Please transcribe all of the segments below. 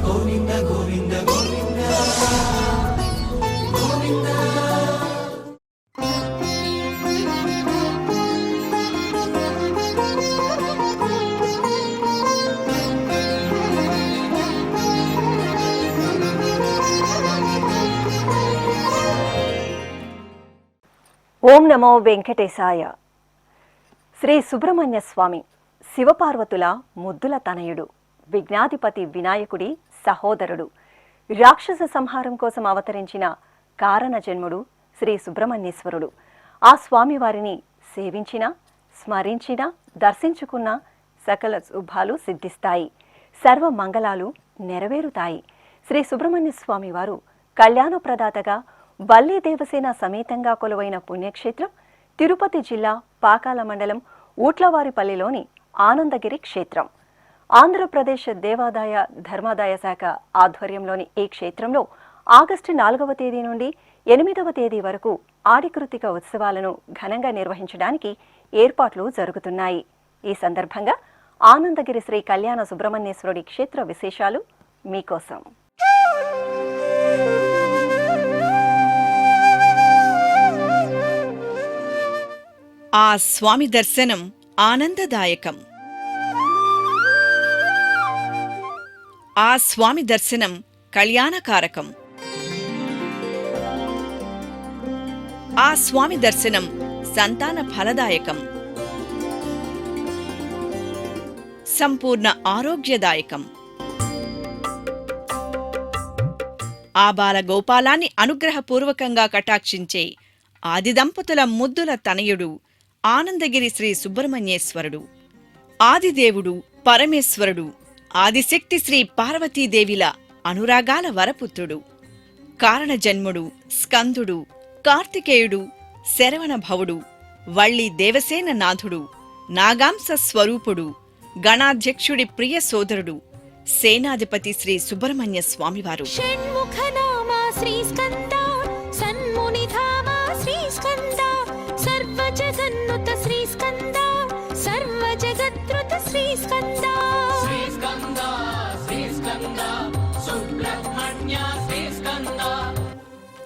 గోవింద గోవింద గోవింద గోవింద. ఓం నమో వెంకటేశాయ. శ్రీ సుబ్రహ్మణ్య స్వామి శివపార్వతుల ముద్దుల తనయుడు, విఘ్నాధిపతి వినాయకుడి సహోదరుడు, రాక్షస సంహారం కోసం అవతరించిన కారణ జన్ముడు శ్రీ సుబ్రహ్మణ్యేశ్వరుడు. ఆ స్వామివారిని సేవించిన, స్మరించిన, దర్శించుకున్న సకల శుభాలు సిద్ధిస్తాయి, సర్వ మంగళాలు నెరవేరుతాయి. శ్రీ సుబ్రహ్మణ్య స్వామి వారు కళ్యాణప్రదాతగా వల్లీ దేవసేన సమేతంగా కొలువైన పుణ్యక్షేత్రం తిరుపతి జిల్లా పాకాల మండలం ఊట్లవారిపల్లిలోని ఆనందగిరి క్షేత్రం. ఆంధ్రప్రదేశ్ దేవాదాయ ధర్మాదాయ శాఖ ఆధ్వర్యంలోని ఈ క్షేత్రంలో ఆగస్టు 4వ తేదీ నుండి 8వ తేదీ వరకు ఆడికృతిక ఉత్సవాలను ఘనంగా నిర్వహించడానికి ఏర్పాట్లు జరుగుతున్నాయి. ఈ సందర్భంగా ఆనందగిరి శ్రీ కళ్యాణ సుబ్రహ్మణ్యేశ్వరుడి క్షేత్ర విశేషాలు మీకోసం. ఆ స్వామి దర్శనం ఆనందదాయకం. ఆ స్వామి దర్శనం కళ్యాణకారకం. ఆ స్వామి దర్శనం సంతాన ఫలదాయకం, సంపూర్ణ ఆరోగ్యదాయకం. ఆ బాల గోపాలాన్ని అనుగ్రహపూర్వకంగా కటాక్షించే ఆది దంపతుల ముద్దుల తనయుడు ఆనందగిరి శ్రీ సుబ్రహ్మణ్యేశ్వరుడు. ఆదిదేవుడు, పరమేశ్వరుడు, ఆదిశక్తి శ్రీ పార్వతీదేవిల అనురాగాల వరపుత్రుడు, కారణజన్ముడు, స్కందుడు, కార్తికేయుడు, శరవణభవుడు, వళ్ళీ దేవసేన నాథుడు, నాగాంశ స్వరూపుడు, గణాధ్యక్షుడి ప్రియ సోదరుడు, సేనాధిపతి శ్రీ సుబ్రహ్మణ్య స్వామివారు.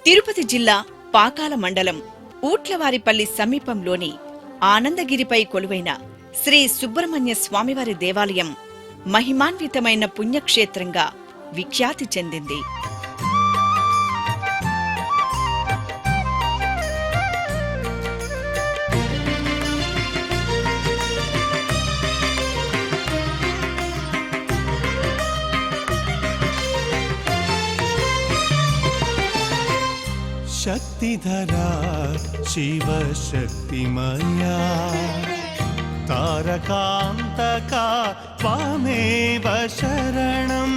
తిరుపతి జిల్లా పాకాల మండలం ఊట్లవారిపల్లి సమీపంలోని ఆనందగిరిపై కొలువైన శ్రీ సుబ్రహ్మణ్య స్వామివారి దేవాలయం మహిమాన్వితమైన పుణ్యక్షేత్రంగా విఖ్యాతి చెందింది. శక్తిధరా శివశక్తిమయా తారకాంతకా త్వమేవ శరణం.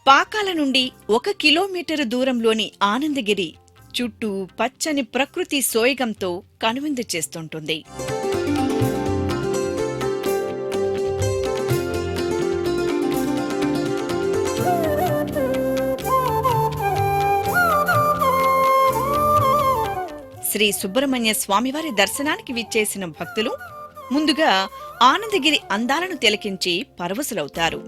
పాకాల నుండి 1 కిలోమీటరు దూరంలోని ఆనందగిరి చుట్టూ పచ్చని ప్రకృతి సోయగంతో కనువిందు చేస్తుంటుంది. శ్రీ సుబ్రహ్మణ్య స్వామివారి దర్శనానికి విచ్చేసిన భక్తులు ముందుగా ఆనందగిరి అందాలను తిలకించి పరవశులవుతారు.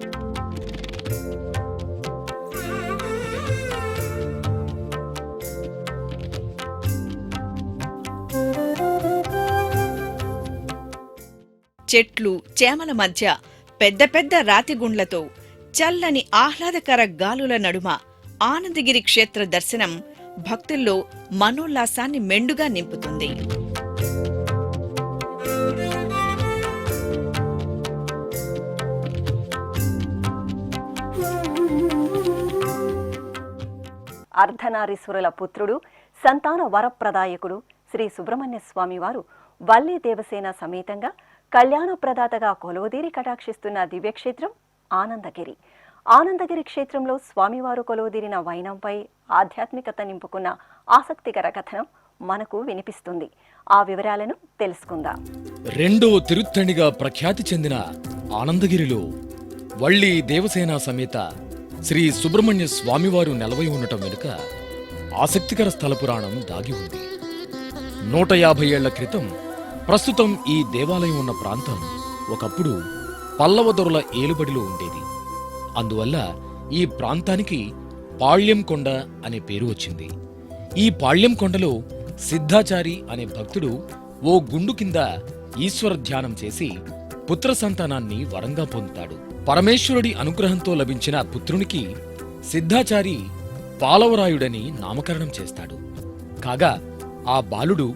చెట్లు, చేమల మధ్య పెద్ద పెద్ద రాతిగుండ్లతో చల్లని ఆహ్లాదకర గాలుల నడుమ ఆనందగిరి క్షేత్ర దర్శనం భక్తుల్లో మనోల్లాసాన్ని మెండుగా నింపుతుంది. అర్ధనారీశ్వరుల పుత్రుడు, సంతాన వరప్రదాయకుడు శ్రీ సుబ్రహ్మణ్య స్వామివారు వల్లీ దేవసేన సమేతంగా కళ్యాణప్రదాతగా కొలువుదీరి కటాక్షిస్తున్న దివ్యక్షేత్రం ఆనందగిరి. ఆనందగిరి క్షేత్రంలో స్వామివారు కొలువుదీరిన వైనంపై ఆధ్యాత్మికత నింపుకున్న ఆసక్తికర కథనం మనకు వినిపిస్తుంది. ఆ వివరాలను తెలుసుకుందాం. రెండో తిరుత్తణిగా ప్రఖ్యాతి చెందిన ఆనందగిరిలో వళ్ళీ దేవసేన సమేత శ్రీ సుబ్రహ్మణ్య స్వామివారు నెలవై ఉండటం వెనుక ఆసక్తికర స్థల పురాణం దాగి ఉంది. 150 ఏళ్ల క్రితం ప్రస్తుతం ఈ దేవాలయం ఉన్న ప్రాంతం ఒకప్పుడు పల్లవ దొరల ఏలుబడిలో ఉండేది. అందువల్ల ఈ ప్రాంతానికి పాళ్యం కొండ అనే పేరు వచ్చింది. ఈ పాళ్యం కొండలో సిద్ధాచారి అనే భక్తుడు ఓ గుండు కింద ఈశ్వర ధ్యానం చేసి పుత్ర సంతానాన్ని వరంగా పొందుతాడు. పరమేశ్వరుడి అనుగ్రహంతో లభించిన పుత్రునికి సిద్ధాచారి పాలవరాయుడని నామకరణం చేస్తాడు. కాగా ఆ బాలుడు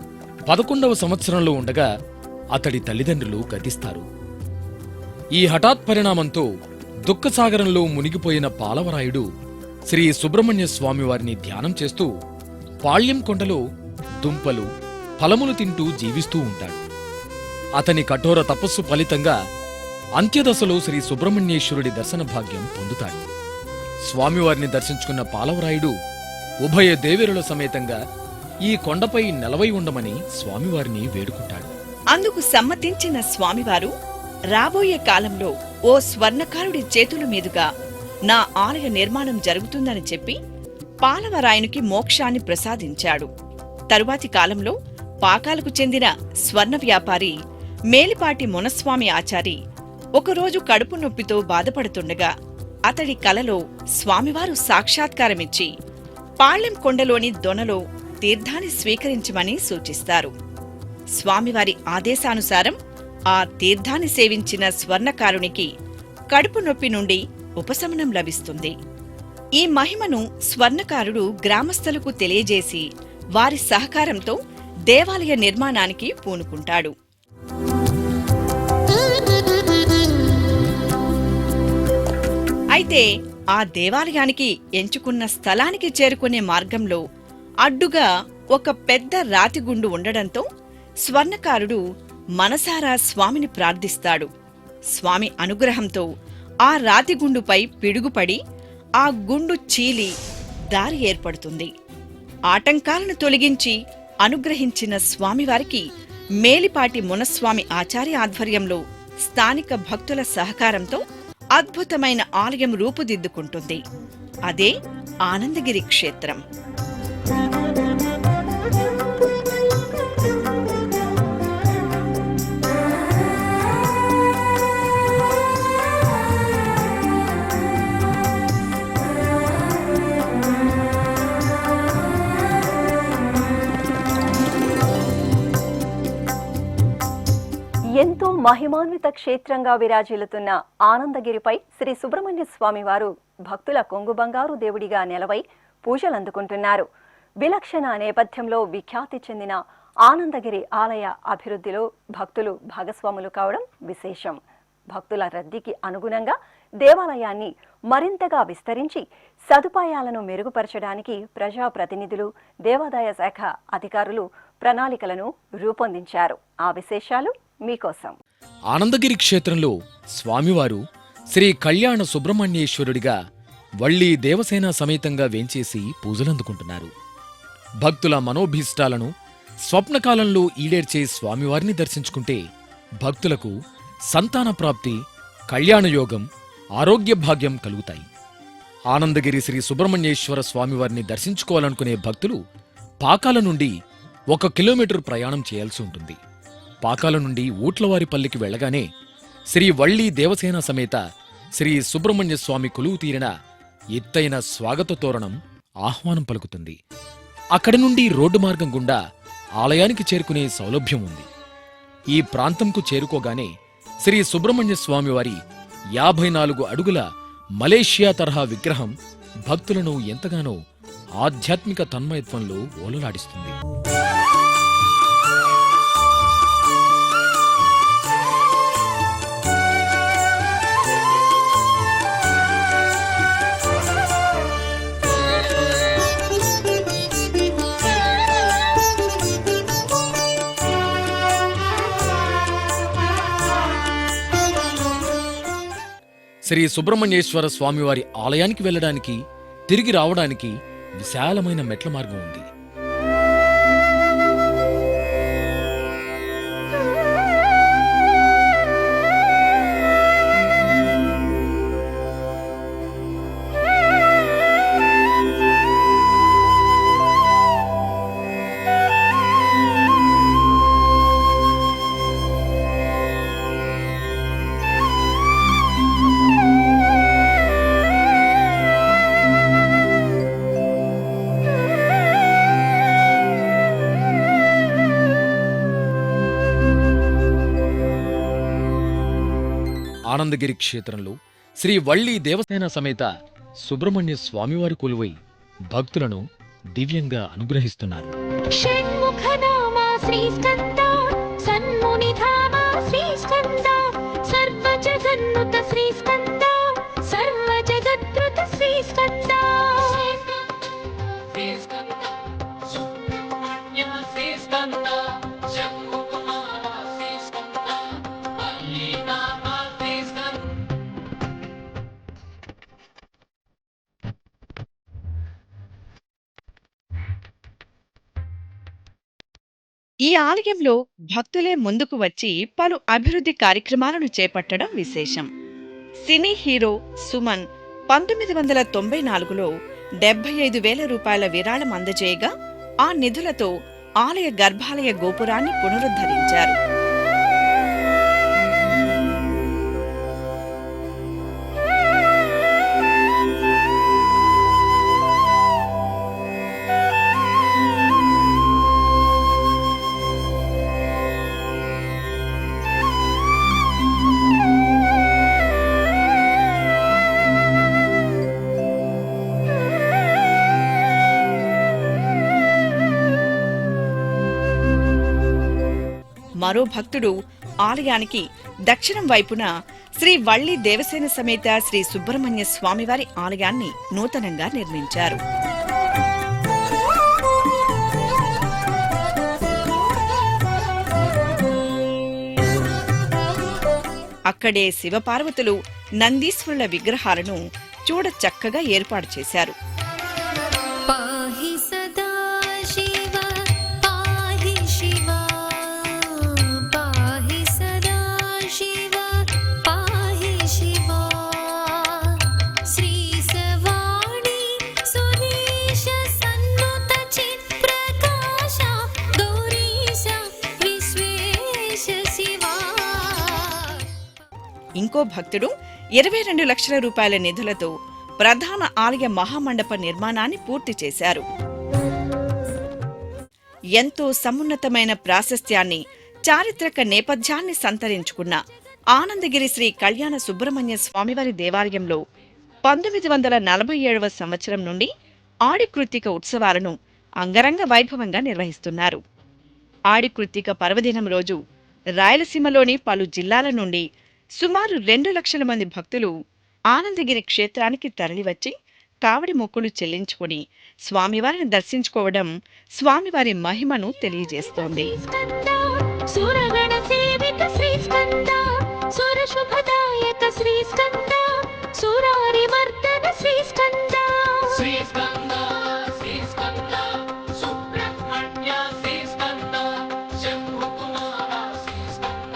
11వ సంవత్సరంలో ఉండగా అతడి తల్లిదండ్రులు గతిస్తారు. ఈ హఠాత్ పరిణామంతో దుఃఖసాగరంలో మునిగిపోయిన పాలవరాయుడు శ్రీ సుబ్రహ్మణ్య స్వామివారిని ధ్యానం చేస్తూ పాళ్యం కొండలో దుంపలు ఫలములు తింటూ జీవిస్తూ ఉంటాడు. అతని కఠోర తపస్సు ఫలితంగా అంత్యదశలో శ్రీ సుబ్రహ్మణ్యేశ్వరుడి దర్శన భాగ్యం పొందుతాడు. స్వామివారిని దర్శించుకున్న పాలవరాయుడు ఉభయ దేవేరుల సమేతంగా ఈ కొండపై నెలవై ఉండమని స్వామివారిని వేడుకుంటాడు. అందుకు సమ్మతించిన స్వామివారు రాబోయే కాలంలో ఓ స్వర్ణకారుడి చేతుల మీదుగా నా ఆలయ నిర్మాణం జరుగుతుందని చెప్పి పాలవరాయునికి మోక్షాన్ని ప్రసాదించాడు. తరువాతి కాలంలో పాకాలకు చెందిన స్వర్ణ వ్యాపారి మేలిపాటి మునస్వామి ఆచారి ఒకరోజు కడుపు నొప్పితో బాధపడుతుండగా అతడి కలలో స్వామివారు సాక్షాత్కారమిచ్చి పాళ్యం కొండలోని దొనలో తీర్థాన్ని స్వీకరించమని సూచిస్తారు. స్వామివారి ఆదేశానుసారం ఆ తీర్థాన్ని సేవించిన స్వర్ణకారునికి కడుపు నొప్పి నుండి ఉపశమనం లభిస్తుంది. ఈ మహిమను స్వర్ణకారుడు గ్రామస్థులకు తెలియజేసి వారి సహకారంతో దేవాలయ నిర్మాణానికి పూనుకుంటాడు. అయితే ఆ దేవాలయానికి ఎంచుకున్న స్థలానికి చేరుకునే మార్గంలో అడ్డుగా ఒక పెద్ద రాతిగుండు ఉండడంతో స్వర్ణకారుడు మనసారా స్వామిని ప్రార్థిస్తాడు. స్వామి అనుగ్రహంతో ఆ రాతిగుండుపై పిడుగుపడి ఆ గుండు చీలి దారి ఏర్పడుతుంది. ఆటంకాలను తొలగించి అనుగ్రహించిన స్వామివారికి మేలిపాటి మునస్వామి ఆచార్య ఆధ్వర్యంలో స్థానిక భక్తుల సహకారంతో అద్భుతమైన ఆలయం రూపుదిద్దుకుంటుంది. అదే ఆనందగిరి క్షేత్రం. ఎంతో మహిమాన్విత క్షేత్రంగా విరాజిల్లుతున్న ఆనందగిరిపై శ్రీ సుబ్రహ్మణ్య స్వామి వారు భక్తుల కొంగు బంగారు దేవుడిగా నెలవై పూజలందుకుంటున్నారు. విలక్షణ నేపథ్యంలో విఖ్యాతి చెందిన ఆనందగిరి ఆలయ అభివృద్ధిలో భక్తులు భాగస్వాములు కావడం విశేషం. భక్తుల రద్దీకి అనుగుణంగా దేవాలయాన్ని మరింతగా విస్తరించి సదుపాయాలను మెరుగుపరచడానికి ప్రజాప్రతినిధులు, దేవాదాయ శాఖ అధికారులు ప్రణాళికలను రూపొందించారు. ఆ విశేషాలు మీకోసం. ఆనందగిరి క్షేత్రంలో స్వామివారు శ్రీ కళ్యాణ సుబ్రహ్మణ్యేశ్వరుడిగా వళ్ళీ దేవసేన సమేతంగా వేంచేసి పూజలందుకుంటున్నారు. భక్తుల మనోభీష్టాలను స్వప్నకాలంలో ఈడేర్చే స్వామివారిని దర్శించుకుంటే భక్తులకు సంతాన ప్రాప్తి, కళ్యాణయోగం, ఆరోగ్య భాగ్యం కలుగుతాయి. ఆనందగిరి శ్రీ సుబ్రహ్మణ్యేశ్వర స్వామివారిని దర్శించుకోవాలనుకునే భక్తులు పాకాల నుండి 1 కిలోమీటర్ ప్రయాణం చేయాల్సి ఉంటుంది. పాకాల నుండి ఊట్లవారిపల్లికి వెళ్లగానే శ్రీ వళ్ళీ దేవసేన సమేత శ్రీ సుబ్రహ్మణ్య స్వామి కొలువు తీరిన ఎత్తైన స్వాగత తోరణం ఆహ్వానం పలుకుతుంది. అక్కడి నుండి రోడ్డు మార్గం గుండా ఆలయానికి చేరుకునే సౌలభ్యం ఉంది. ఈ ప్రాంతంకు చేరుకోగానే శ్రీ సుబ్రహ్మణ్య స్వామివారి 54 అడుగుల మలేషియా తరహా విగ్రహం భక్తులను ఎంతగానో ఆధ్యాత్మిక తన్మయత్వంలో ఓలలాడిస్తుంది. శ్రీ సుబ్రహ్మణ్యేశ్వర స్వామివారి ఆలయానికి వెళ్లడానికి, తిరిగి రావడానికి విశాలమైన మెట్ల మార్గం ఉంది. ఆనందగిరి క్షేత్రంలో శ్రీ వల్లి దేవసేన సమేత సుబ్రహ్మణ్య స్వామివారి కొలువై భక్తులను దివ్యంగా అనుగ్రహిస్తున్నారు. షణ్ముఖనామా శ్రీస్కంద సన్మునిధామా శ్రీస్కంద సర్వజగన్నుత శ్రీస్కంద సర్వజగద్రుత శ్రీస్కంద ఈ ఆలయంలో భక్తులే ముందుకు వచ్చి పలు అభివృద్ధి కార్యక్రమాలను చేపట్టడం విశేషం. సినీ హీరో సుమన్ 1994లో 75,000 రూపాయల విరాళం అందజేయగా ఆ నిధులతో ఆలయ గర్భాలయ గోపురాన్ని పునరుద్ధరించారు. మరో భక్తుడు ఆలయానికి దక్షిణం వైపున శ్రీ వల్లి దేవసేన సమేత శ్రీ సుబ్రహ్మణ్య స్వామివారి ఆలయాన్ని నూతనంగా నిర్మించారు. అక్కడే శివపార్వతులు నందీశ్వరుల విగ్రహాలను చూడ చక్కగా ఏర్పాటు చేశారు. పాహి సదా శివ పాహి శివ పాహి సదా శివ పాహి శివ శ్రీ సవాణి సురేశ సన్నుత చిత్ప్రకాశ గౌరీశ విశ్వేశ శివ. ఇంకో భక్తుడు 22 లక్షల రూపాయల నిధులతో ప్రధాన ఆలయ మహామండప నిర్మాణాన్ని పూర్తి చేశారు. ఎంతో సమున్నతమైన ప్రాశస్త్యాన్ని, చారిత్రక నేపథ్యాన్ని సంతరించుకున్న ఆనందగిరి శ్రీ కళ్యాణ సుబ్రహ్మణ్య స్వామివారి దేవాలయంలో 1947వ సంవత్సరం నుండి ఆడి కృత్తిక ఉత్సవాలను అంగరంగ వైభవంగా నిర్వహిస్తున్నారు. ఆడి కృత్తిక పర్వదినం రోజు రాయలసీమలోని పలు జిల్లాల నుండి సుమారు 2 లక్షల మంది భక్తులు ఆనందగిరి క్షేత్రానికి తరలివచ్చి కావడి మొక్కులు చెల్లించుకుని స్వామివారిని దర్శించుకోవడం స్వామివారి మహిమను తెలియజేస్తోంది. సురగణ సేవిత శ్రీస్కంద సురశుభదాయక శ్రీస్కంద సురారి మర్దన శ్రీస్కంద శ్రీస్కంద శ్రీస్కంద సుబ్రహ్మణ్య శ్రీస్కంద శంభుకుమార శ్రీస్కంద.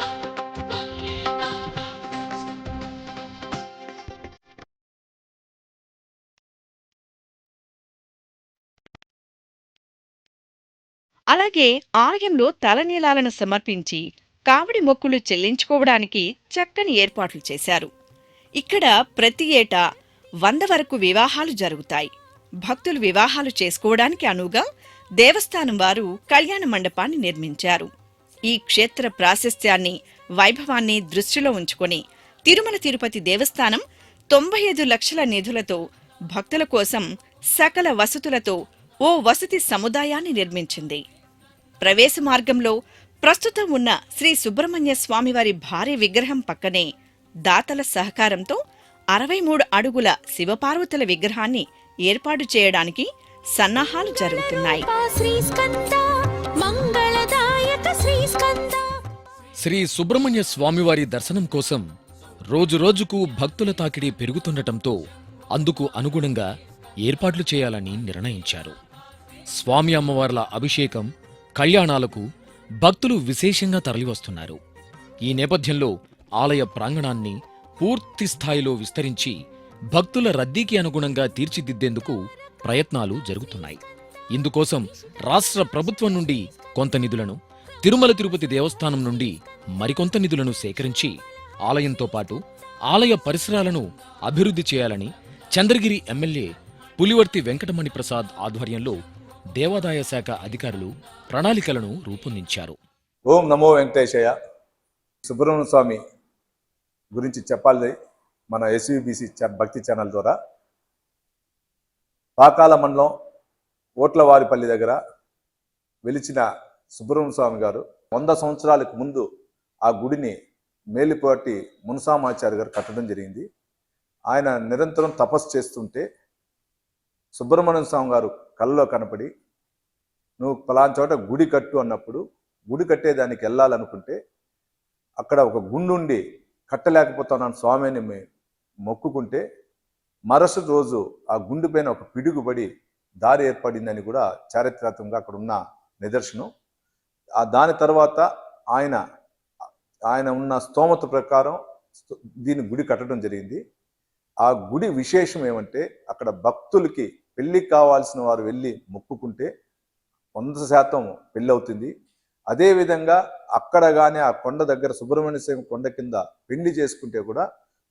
అలాగే ఆలయంలో తలనీలాలను సమర్పించి కావడి మొక్కులు చెల్లించుకోవడానికి చక్కని ఏర్పాట్లు చేశారు. ఇక్కడ ప్రతి ఏటా 100 వరకు వివాహాలు జరుగుతాయి. భక్తులు వివాహాలు చేసుకోవడానికి అనువుగా దేవస్థానం వారు కళ్యాణ మండపాన్ని నిర్మించారు. ఈ క్షేత్ర ప్రాశస్త్యాన్ని, వైభవాన్ని దృష్టిలో ఉంచుకొని తిరుమల తిరుపతి దేవస్థానం 95 లక్షల నిధులతో భక్తుల కోసం సకల వసతులతో ఓ వసతి సముదాయాన్ని నిర్మించింది. ప్రవేశ మార్గంలో ప్రస్తుతం ఉన్న శ్రీ సుబ్రహ్మణ్య స్వామివారి భారీ విగ్రహం పక్కనే దాతల సహకారంతో 63 అడుగుల శివపార్వతుల విగ్రహాన్ని ఏర్పాటు చేయడానికి సన్నాహాలు జరుగుతున్నాయి. శ్రీ సుబ్రహ్మణ్య స్వామివారి దర్శనం కోసం రోజురోజుకు భక్తుల తాకిడి పెరుగుతుండటంతో అందుకు అనుగుణంగా ఏర్పాట్లు చేయాలని నిర్ణయించారు. స్వామి అమ్మవార్ల అభిషేకం, కళ్యాణాలకు భక్తులు విశేషంగా తరలివస్తున్నారు. ఈ నేపథ్యంలో ఆలయ ప్రాంగణాన్ని పూర్తి స్థాయిలో విస్తరించి భక్తుల రద్దీకి అనుగుణంగా తీర్చిదిద్దేందుకు ప్రయత్నాలు జరుగుతున్నాయి. ఇందుకోసం రాష్ట్ర ప్రభుత్వం నుండి కొంత నిధులను, తిరుమల తిరుపతి దేవస్థానం నుండి మరికొంత నిధులను సేకరించి ఆలయంతో పాటు ఆలయ పరిసరాలను అభివృద్ధి చేయాలని చంద్రగిరి ఎమ్మెల్యే పులివర్తి వెంకటమణి ప్రసాద్ ఆధ్వర్యంలో దేవాదాయ శాఖ అధికారులు ప్రణాళికలను రూపొందించారు. ఓం నమో వెంకటేశయ్య. సుబ్రహ్మణ్య స్వామి గురించి చెప్పాలి మన ఎస్విబిసి భక్తి ఛానల్ ద్వారా. పాకాల మండలం ఓట్లవారిపల్లి దగ్గర వెలిచిన సుబ్రహ్మణ్య స్వామి గారు 100 సంవత్సరాలకు ముందు ఆ గుడిని మేలిపోటి మునసామాచారి గారు కట్టడం జరిగింది. ఆయన నిరంతరం తపస్సు చేస్తుంటే సుబ్రహ్మణ్య స్వామి గారు కళ్ళలో కనపడి, నువ్వు పలానా చోట గుడి కట్టు అన్నప్పుడు, గుడి కట్టేదానికి వెళ్ళాలనుకుంటే అక్కడ ఒక గుండుండి కట్టలేకపోతున్నాను స్వామి అని మొక్కుకుంటే మరుసటి రోజు ఆ గుండు పైన ఒక పిడుగుబడి దారి ఏర్పడిందని కూడా చారిత్రాత్మకంగా అక్కడ ఉన్న నిదర్శనం. దాని తర్వాత ఆయన ఉన్న స్తోమత ప్రకారం దీని గుడి కట్టడం జరిగింది. ఆ గుడి విశేషం ఏమంటే అక్కడ భక్తులకి పెళ్లి కావాల్సిన వారు వెళ్ళి మొక్కుకుంటే 100% పెళ్ళి అవుతుంది. అదేవిధంగా అక్కడ కానీ ఆ కొండ దగ్గర సుబ్రహ్మణ్య స్వామి కొండ కింద పెళ్లి చేసుకుంటే కూడా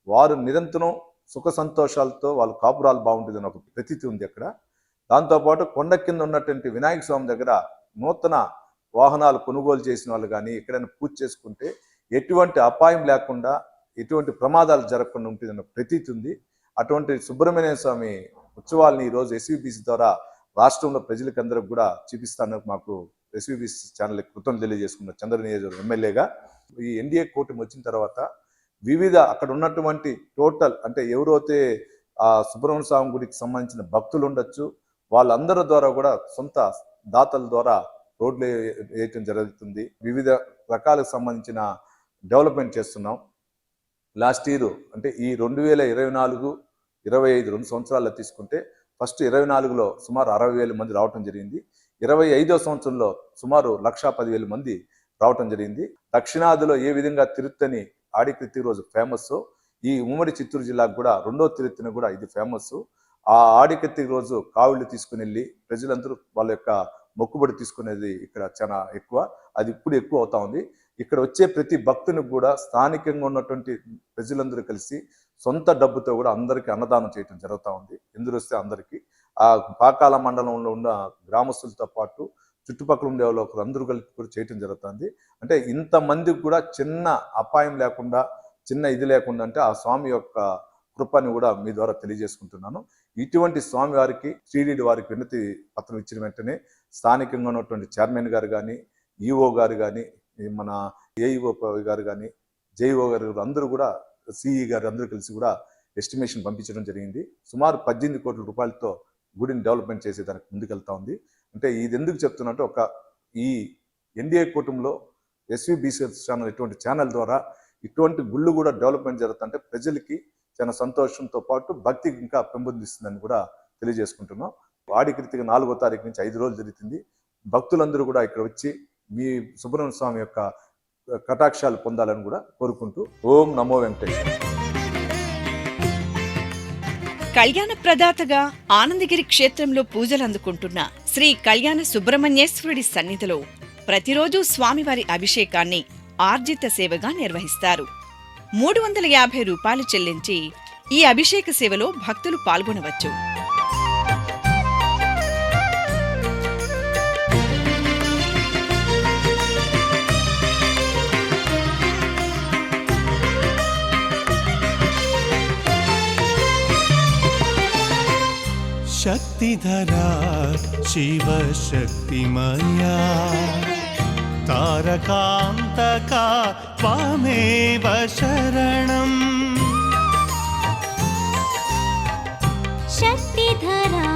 వారు నిరంతరం సుఖ సంతోషాలతో వాళ్ళ కాపురాలు బాగుంటుందని ఒక ప్రతీతి ఉంది అక్కడ. దాంతోపాటు కొండ కింద ఉన్నటువంటి వినాయక స్వామి దగ్గర నూతన వాహనాలు కొనుగోలు చేసిన వాళ్ళు కానీ ఎక్కడైనా పూజ చేసుకుంటే ఎటువంటి అపాయం లేకుండా, ఎటువంటి ప్రమాదాలు జరగకుండా ఉంటుందన్న ప్రతీతి ఉంది. అటువంటి సుబ్రహ్మణ్య స్వామి ఉత్సవాలని ఈరోజు ఎస్విబిసి ద్వారా రాష్ట్రంలో ప్రజలకు అందరికి కూడా చూపిస్తాను. మాకు ఎస్విబిసి ఛానల్ కృతజ్ఞతలు తెలియజేసుకున్న చంద్ర నియోజకవర్గం ఎమ్మెల్యేగా. ఈ ఎన్డీఏ కూటమి వచ్చిన తర్వాత వివిధ అక్కడ ఉన్నటువంటి టోటల్ అంటే ఎవరైతే ఆ సుబ్రహ్మణ్య స్వామి గుడికి సంబంధించిన భక్తులు ఉండొచ్చు, వాళ్ళందరి ద్వారా కూడా సొంత దాతల ద్వారా రోడ్లు వేయటం జరుగుతుంది. వివిధ రకాలకు సంబంధించిన డెవలప్మెంట్ చేస్తున్నాం. లాస్ట్ ఇయర్ అంటే ఈ 2024-25 2 సంవత్సరాల్లో తీసుకుంటే ఫస్ట్ 24లో సుమారు 60,000 మంది రావటం జరిగింది. 25వ సంవత్సరంలో సుమారు 1,10,000 మంది రావటం జరిగింది. దక్షిణాదిలో ఏ విధంగా తిరుత్తని ఆడికృతి రోజు ఫేమస్, ఈ ఉమ్మడి చిత్తూరు జిల్లాకు కూడా 2వ తిరుత్తని కూడా ఇది ఫేమస్. ఆ ఆడికృతి రోజు కావిళ్ళు తీసుకుని వెళ్ళి ప్రజలందరూ వాళ్ళ యొక్క మొక్కుబడి తీసుకునేది ఇక్కడ చాలా ఎక్కువ. అది ఇప్పుడు ఎక్కువ అవుతా ఉంది. ఇక్కడ వచ్చే ప్రతి భక్తునికి కూడా స్థానికంగా ఉన్నటువంటి ప్రజలందరూ కలిసి సొంత డబ్బుతో కూడా అందరికీ అన్నదానం చేయడం జరుగుతూ ఉంది. ఎందుకు వస్తే అందరికీ ఆ పాకాల మండలంలో ఉన్న గ్రామస్తులతో పాటు చుట్టుపక్కల ఉండే వాళ్ళు అందరూ కలిసి కూడా చేయటం జరుగుతుంది. అంటే ఇంతమందికి కూడా చిన్న అపాయం లేకుండా, చిన్న ఇది లేకుండా అంటే ఆ స్వామి యొక్క కృపని కూడా మీ ద్వారా తెలియజేసుకుంటున్నాను. ఇటువంటి స్వామి వారికి శ్రీడీడి వారికి వినతి పత్రం ఇచ్చిన వెంటనే స్థానికంగా ఉన్నటువంటి చైర్మన్ గారు కానీ, ఈఓ గారు కానీ, మన ఏఈఓ గారు కానీ, జేఈఓ గారు అందరూ కూడా, సిఈ గారు అందరూ కలిసి కూడా ఎస్టిమేషన్ పంపించడం జరిగింది. సుమారు 18 కోట్ల రూపాయలతో గుడిని డెవలప్మెంట్ చేసేదానికి ముందుకెళ్తా ఉంది. అంటే ఇది ఎందుకు చెప్తున్నట్టు ఈ ఎన్డీఏ కూటమిలో ఎస్విబిసి ఛానల్ ఇటువంటి ఛానల్ ద్వారా ఇటువంటి గుళ్ళు కూడా డెవలప్మెంట్ జరుగుతుంటే ప్రజలకి చాలా సంతోషంతో పాటు భక్తి ఇంకా పెంపొందిస్తుందని కూడా తెలియజేసుకుంటున్నాం. ఆడికృతిక 4వ తారీఖు నుంచి 5 రోజులు జరుగుతుంది. భక్తులందరూ కూడా ఇక్కడ వచ్చి మీ సుబ్రహ్మణ్య స్వామి యొక్క కటాక్షాలు పొందాలని కూడా కోరుకుంటూ ఓం నమో వెంకటేశ్వర. కళ్యాణ ప్రదాతగా ఆనందగిరి క్షేత్రంలో పూజలు అందుకుంటున్న శ్రీ కళ్యాణ సుబ్రహ్మణ్యేశ్వరుడి సన్నిధిలో ప్రతిరోజు స్వామివారి అభిషేకాన్ని ఆర్జిత సేవగా నిర్వహిస్తారు. 350 రూపాయలు చెల్లించి ఈ అభిషేక సేవలో భక్తులు పాల్గొనవచ్చు. शक्तिधरा शिवशक्तिमया तारकान्तका त्वामेव शरणम् शक्तिधरा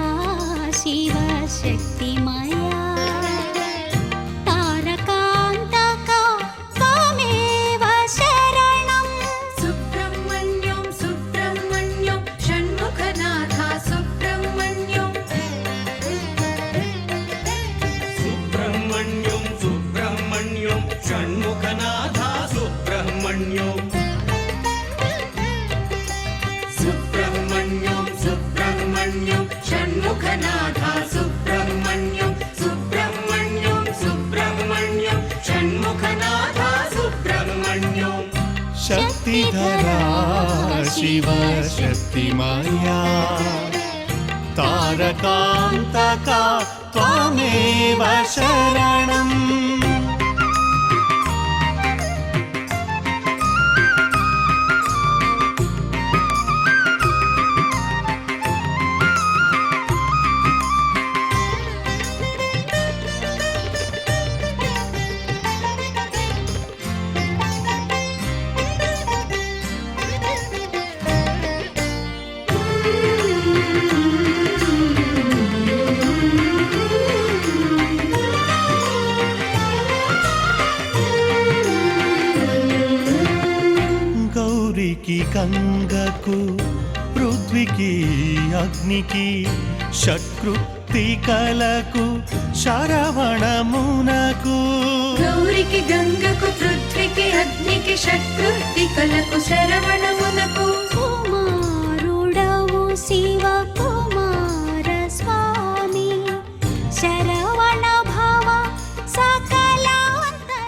शिवशक्तिमया तारकान्तका त्वमेव शरणम् सुब्रह्मण्यं सुब्रह्मण्यं षण्मुखनाथा सुब्रह्मण्यं सुब्रह्मण्यं सुब्रह्मण्यं षण्मुखनाथा सुब्रह्मण्यं सुब्रह्मण्यं सुब्रह्मण्यं षण्मुखनाथा सुब्रह्मण्यं सुब्रह्मण्यं सुब्रह्मण्यं षण्मुखनाथा सुब्रह्मण्यं शक्तिधरा शिवशक्तिमया तारकान्तका त्वामेव शरणम् భూమికి గంగకు పృథ్వీకి అగ్నికి షట్కృత్తికలకు శరవణమునకు గౌరికి గంగకు పృథ్వీకి అగ్నికి షట్కృత్తికలకు శరవణమునకు కుమారుడవు శివ కుమార స్వామి శరవణ భవ సకల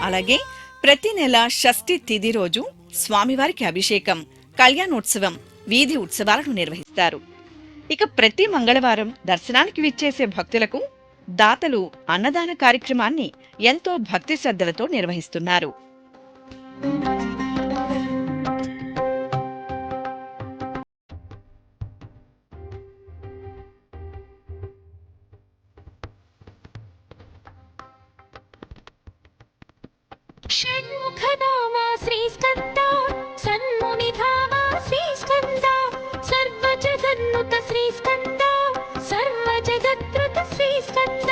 అలాగే ప్రతి నెల షష్ఠి తిథి రోజు స్వామివారికి అభిషేకం, కళ్యాణోత్సవం, వీధి ఉత్సవాలను నిర్వహిస్తారు. ఇక ప్రతి మంగళవారం దర్శనానికి విచ్చేసే భక్తులకు దాతలు అన్నదాన కార్యక్రమాన్ని ఎంతో భక్తి శ్రద్ధలతో నిర్వహిస్తున్నారు. షణ్ముఖనామ శ్రీస్కంద సన్మునిధామ శ్రీస్కంద సర్వజగన్నుత శ్రీస్కంద సర్వజగత్రుత శ్రీస్కంద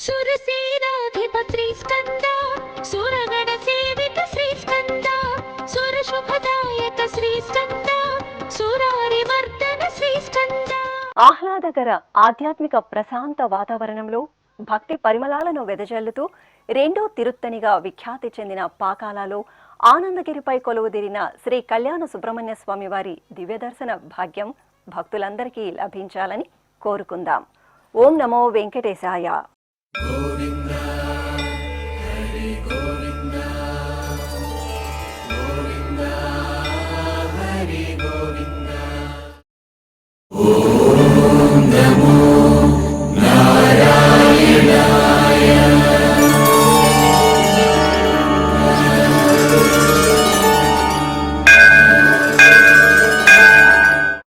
సురసేనాధిప శ్రీస్కంద సురగణ సేవిత శ్రీస్కంద సురశుభదాయక శ్రీస్కంద సురారివర్ధన శ్రీస్కంద. ఆహ్లాదకర ఆధ్యాత్మిక ప్రశాంత వాతావరణంలో భక్తి పరిమళాలను వెదజల్లుతూ రెండో తిరుత్తనిగా విఖ్యాతి చెందిన పాకాలలో ఆనందగిరిపై కొలువుదీరిన శ్రీ కళ్యాణ సుబ్రహ్మణ్య స్వామి వారి దివ్యదర్శన భాగ్యం భక్తులందరికీ లభించాలని కోరుకుందాం. ఓం నమో వెంకటేశాయ.